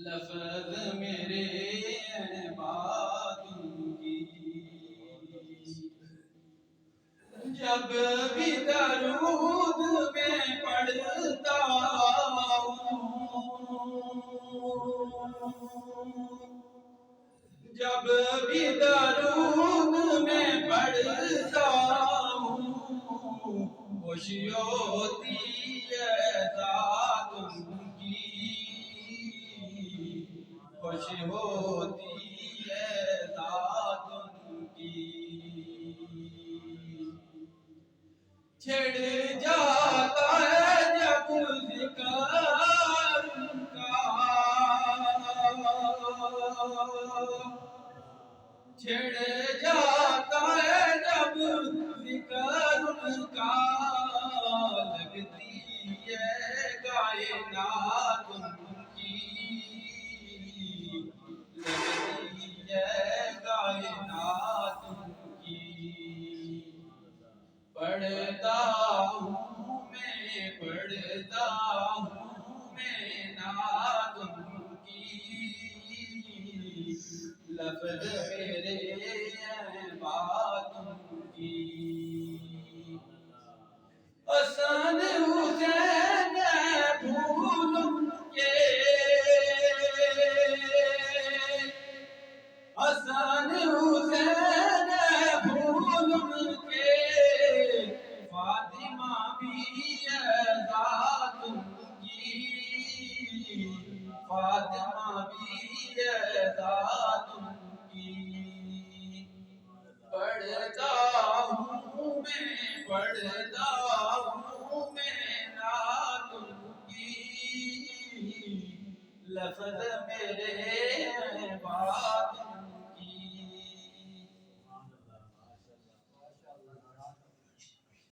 لفظ میرے عبادوں کی جب بھی درود میں پڑھتا ہوں، جب بھی درود میں پڑھتا ہوں، خوشی ہوتی ہے ذات ان کی، خوشی ہوتی ہے ذات ان کی، چھڑ جاتا ہے جب ذکر ان کا، چھڑ جاتا ہے جب ذکر ان کا، لگتی ہے کائنات ان کی، لگتی ہے کائنات ان کی، پڑھتا ہوں میں نعت ان کی، لفظ میرے بات ان کی، حسن حسین پھول کے، حسن حسین پھول کے، فاطمہ بھی ہے ذات ان کی، فاطمہ بھی ہے ذات ان کی، پڑھتا ہوں میں نعت ان کی، لفظ میرے